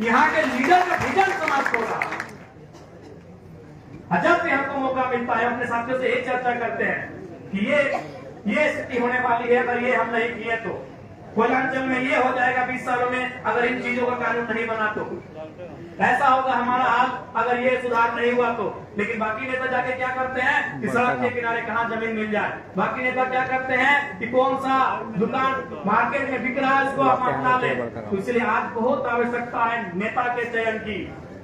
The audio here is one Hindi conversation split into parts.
यहाँ के लीडर का विजन समाप्त हो रहा है। जब भी हमको मौका मिलता है अपने साथियों से एक चर्चा करते हैं कि ये स्थिति होने वाली है, अगर ये हम नहीं किए तो कोयलांचल में ये हो जाएगा 20 सालों में, अगर इन चीजों का कानून नहीं बना तो ऐसा होगा हमारा हाल, अगर ये सुधार नहीं हुआ तो। लेकिन बाकी नेता जाके क्या करते हैं कि सड़क के किनारे कहाँ जमीन मिल जाए, बाकी नेता क्या करते हैं कि कौन सा दुकान मार्केट में बिक रहा है उसको आप अपना ले। तो इसलिए आज बहुत आवश्यकता है नेता के चयन की।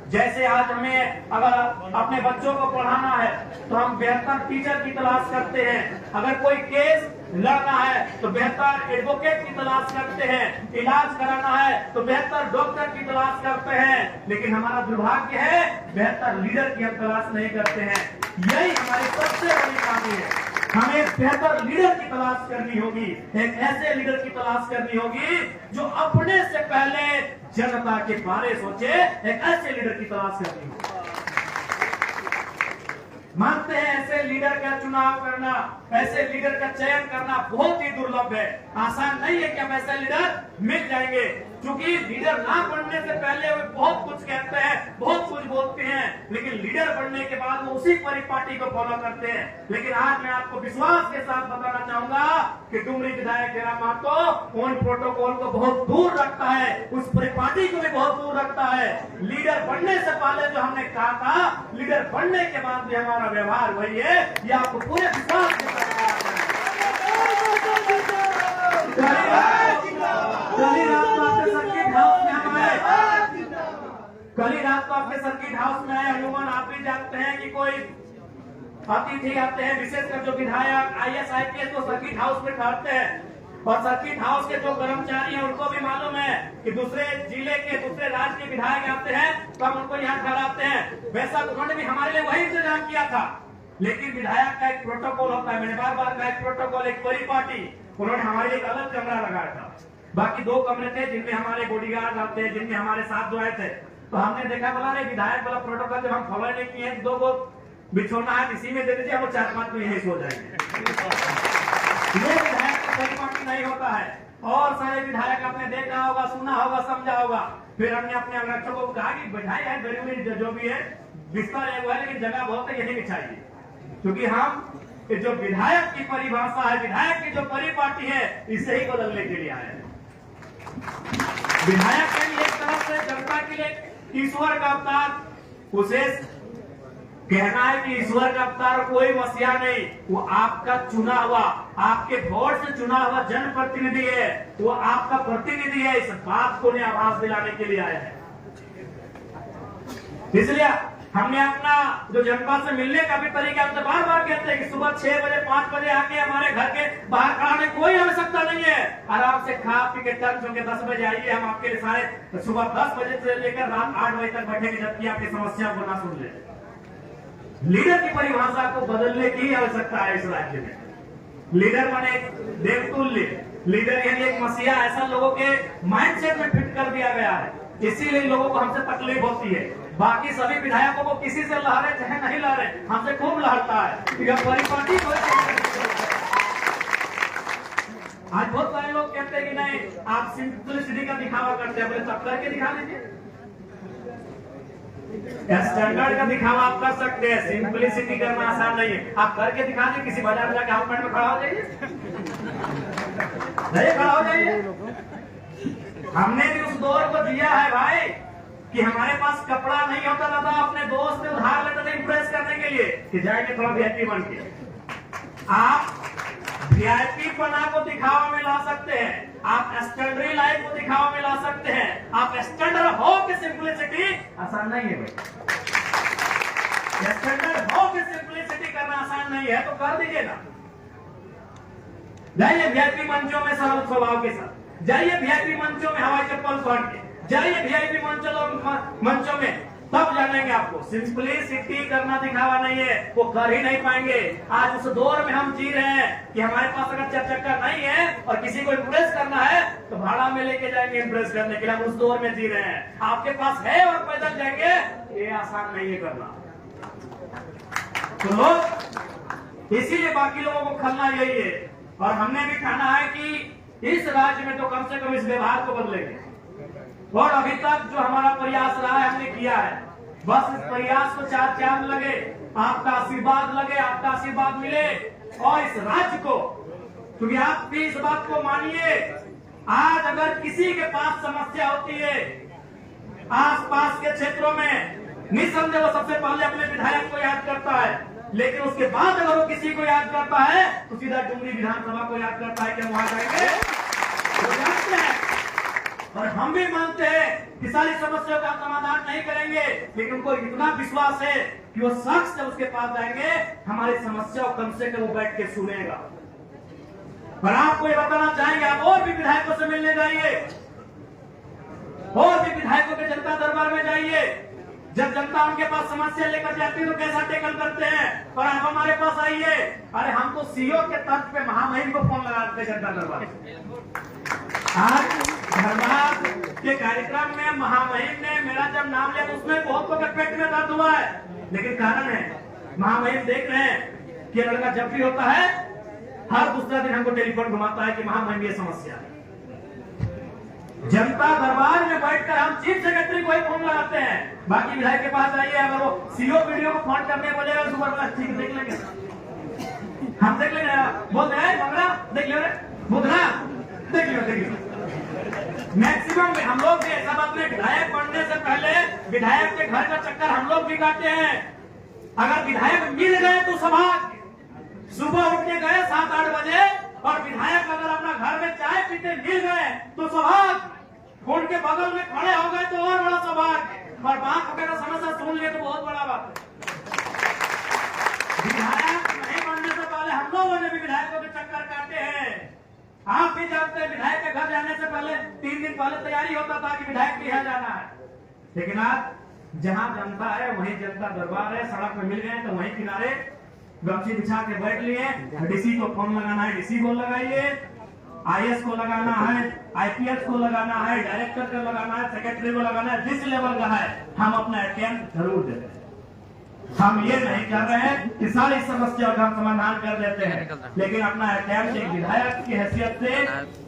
जैसे आज हमें अगर अपने बच्चों को पढ़ाना है तो हम बेहतर टीचर की तलाश करते हैं, अगर कोई केस लड़ना है तो बेहतर एडवोकेट की तलाश करते हैं, इलाज कराना है तो बेहतर डॉक्टर की तलाश करते हैं। लेकिन हमारा दुर्भाग्य है बेहतर लीडर की हम तलाश नहीं करते हैं। यही हमारी सबसे बड़ी कमी है। हमें बेहतर लीडर की तलाश करनी होगी, एक ऐसे लीडर की तलाश करनी होगी जो अपने से पहले जनता के बारे सोचे, एक ऐसे लीडर की तलाश करनी होगी। मानते हैं ऐसे लीडर का चुनाव करना, ऐसे लीडर का चयन करना बहुत ही दुर्लभ है, आसान नहीं है कि हम ऐसे लीडर मिल जाएंगे। क्योंकि लीडर ना बनने से पहले वे बहुत कुछ कहते हैं, बहुत कुछ बोलते हैं, लेकिन लीडर बनने के बाद वो उसी परिपाटी को फॉलो करते हैं। लेकिन आज मैं आपको विश्वास के साथ बताना चाहूंगा कि डुमरी विधायक डेरा महतो उन प्रोटोकॉल को बहुत दूर रखता है, उस परिपाटी को भी बहुत दूर रखता है। लीडर बनने से पहले जो हमने कहा था, लीडर बनने के बाद भी हमारा व्यवहार वही है, ये आपको पूरे विश्वास के साथ कल ही रात को आपके सर्किट हाउस में आए अनुमान आप भी जानते हैं कि कोई अतिथि आते हैं, विशेषकर जो विधायक IAS IPS तो सर्किट हाउस में ठहरते हैं। और सर्किट हाउस के जो कर्मचारी हैं उनको भी मालूम है कि दूसरे जिले के दूसरे राज्य के विधायक आते हैं तो हम उनको यहाँ ठहराते हैं। वैसा उन्होंने भी हमारे लिए वही इंतजाम किया था। लेकिन विधायक का एक प्रोटोकॉल होता है, मैंने बार बार का एक प्रोटोकॉल, एक परिपाटी। उन्होंने हमारे लिए एक अलग कमरा लगाया था, बाकी 2 कमरे थे जिनमें हमारे बॉडीगार्ड आते हैं, जिनमें हमारे साथ जो आए थे। तो हमने देखा बोला नहीं विधायक वाला प्रोटोकॉल जब हम फॉलो नहीं किए 2 को बिछोना है इसी में दे दीजिए, हम 4-5 में यही सो जाएंगे। ये विधायक का परिपाटी नहीं होता है। और सारे विधायक आपने देखा होगा, सुना होगा, समझा होगा। फिर हमने अपने अंगरक्षकों को कहा कि बिठाई है गरीबी जो भी है, बिस्तर एक है लेकिन जगह बहुत है, यही बिछाइए। क्योंकि हम जो विधायक की परिभाषा है, विधायक की जो परिपाटी है, इसे ही बदलने के लिए आए हैं। विधायक के लिए एक तरफ से जनता के लिए ईश्वर का अवतार, उसे कहना है कि ईश्वर का अवतार कोई मसीहा नहीं, वो आपका चुना हुआ, आपके वोट से चुना हुआ जनप्रतिनिधि है, वो आपका प्रतिनिधि है। इस बात को आभास दिलाने के लिए आया है। इसलिए हमने अपना जो जनता से मिलने का भी तरीका हमसे बार बार कहते हैं कि सुबह 6 बजे 5 बजे आके हमारे घर के बाहर खड़ा होने कोई आवश्यकता नहीं है। आराम से खा पी के टंच होकर 10 बजे आइए, हम आपके लिए सारे सुबह 10 बजे से लेकर रात 8 बजे तक बैठेंगे, जबकि आपकी समस्या को ना सुन ले। लीडर की परिभाषा को बदलने की आवश्यकता है इस राज्य में। लीडर माने देवतुल्य लीडर, यानी एक मसीहा, ऐसा लोगों के माइंडसेट में फिट कर दिया गया है। इसीलिए लोगों को हमसे तकलीफ होती है। बाकी सभी विधायकों को किसी से लहरे चाहे नहीं लहरे, हमसे खूब लहरता है। यह परिपाटी आज बहुत सारे लोग कहते हैं कि नहीं आप सिंपलिसिटी का दिखावा करते हैं, बोले तब करके दिखा लीजिए। स्टैंडर्ड का दिखावा आप कर सकते हैं, सिंपलिसिटी करना आसान नहीं है। आप करके दिखा दीजिए, किसी बाजार में जाके हाफ पैंट में खड़ा हो जाइए, नहीं खड़ा हो जाइए। हमने भी उस दौर को जिया है भाई कि हमारे पास कपड़ा नहीं होता था, अपने दोस्त से उधार लेते थे इंप्रेस करने के लिए कि जाएंगे थोड़ा VIP बन के। आप VIP पना को दिखावा में ला सकते हैं, आप स्टैंडर्ड लाइफ को दिखावा में ला सकते हैं। आप स्टैंडर्ड हो कि सिंपलिसिटी आसान नहीं है भाई। स्टैंडर्ड हो कि सिंपलिसिटी करना आसान नहीं है तो कर दीजिए ना। जाइए VIP मंचों में सरल स्वभाव के साथ, जाइए VIP मंचों में हवाई चप्पल पहन के, जाइए VIP मंचों में, तब जानेंगे आपको सिंपलिसिटी करना दिखावा नहीं है, वो कर ही नहीं पाएंगे। आज उस दौर में हम जी रहे हैं कि हमारे पास अगर 4 चक्का नहीं है और किसी को इम्प्रेस करना है तो भाड़ा में लेके जाएंगे इम्प्रेस करने के लिए। हम उस दौर में जी रहे हैं। आपके पास है और पैदल जाएंगे, ये आसान नहीं है करना। तो लोग इसीलिए बाकी लोगों को खलना यही है। और हमने भी कहना है कि इस राज्य में तो कम से कम इस व्यवहार को बदलेंगे। और अभी तक जो हमारा प्रयास रहा है हमने किया है, बस इस प्रयास को चार चांद लगे, आपका आशीर्वाद लगे, आपका आशीर्वाद मिले और इस राज्य को, क्योंकि आप भी इस बात को मानिए, आज अगर किसी के पास समस्या होती है आसपास के क्षेत्रों में, निसंदेह वो सबसे पहले अपने विधायक को याद करता है, लेकिन उसके बाद अगर वो किसी को याद करता है तो सीधा डुमरी विधानसभा को याद करता है कि वहां जाएंगे, वो जानते हैं। और हम भी मानते हैं कि सारी समस्याओं का समाधान नहीं करेंगे, लेकिन उनको इतना विश्वास है कि वो शख्स जब उसके पास जाएंगे हमारी समस्या कम से कम वो बैठ के सुनेगा। और आपको ये बताना चाहेंगे, आप और भी विधायकों से मिलने जाइए, और भी विधायकों के जनता दरबार में जाइए। जब जनता उनके पास समस्या लेकर जाती है तो कैसा टेकल करते हैं, और आप हमारे पास आइए। अरे हम तो सीओ के तर्ज पे महामहिम को फोन लगाते हैं जनता दरबार। आज धर्मार्थ के कार्यक्रम में महामहिम ने मेरा जब नाम लिया तो उसमें बहुत को पेट में दर्द हुआ है, लेकिन कारण है महामहिम देख रहे हैं कि लड़का जब भी होता है हर दूसरा दिन हमको टेलीफोन घुमाता है कि महामहिम ये समस्या है। जनता दरबार में बैठकर हम चीफ सेक्रेटरी को ही फोन लगाते हैं, बाकी विधायक के पास जाइए, अगर वो सीओ वीडियो को फोन करने बोलेगा सुपर ठीक देख लेंगे, हम देख लेंगे, बोल रहे बंगला देख लो, बुधना देख लो। मैक्सिमम हम लोग भी ऐसा बात नहीं, विधायक बनने से पहले विधायक के घर का चक्कर हम लोग भी काटते हैं। अगर विधायक मिल गए तो सौभाग्य, सुबह उठ के गए 7-8 बजे और विधायक अगर अपना घर में चाय पीते मिल गए तो सौभाग्य, फोन के बगल में खड़े हो गए तो और बड़ा सौभाग्य, और बात वगैरह समस्या सुन लिए तो बहुत बड़ा बात है। विधायक नहीं बनने से पहले हम लोगों ने भी विधायकों के चक्कर काटे हैं। आप भी जानते हैं विधायक के घर जाने से पहले 3 दिन पहले तैयारी होता था कि विधायक के यहाँ जाना है, लेकिन आज जहाँ जनता है वहीं जनता दरबार है, सड़क में मिल गए तो वहीं किनारे गमछी बिछा के बैठ लिए। डीसी को फोन लगाना है डीसी को लगाइए, आईएएस को लगाना है, आईपीएस को लगाना है, डायरेक्टर को लगाना है, सेक्रेटरी को लगाना है, जिस लेवल का है हम अपना अटेम्प्ट जरूर देते हैं। हम ये नहीं कर रहे हैं कि सारी समस्याओं का समाधान कर देते हैं, लेकिन अपना अटेम्प्ट एक विधायक की हैसियत से,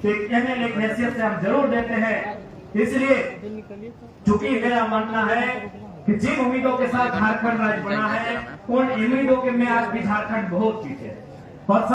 एक एमएलए की हैसियत से हम जरूर देते हैं। इसलिए चूंकि मेरा मानना है कि जिन उम्मीदों के साथ झारखंड राज्य बना है उन उम्मीदों के में आज भी झारखंड बहुत पीछे है। और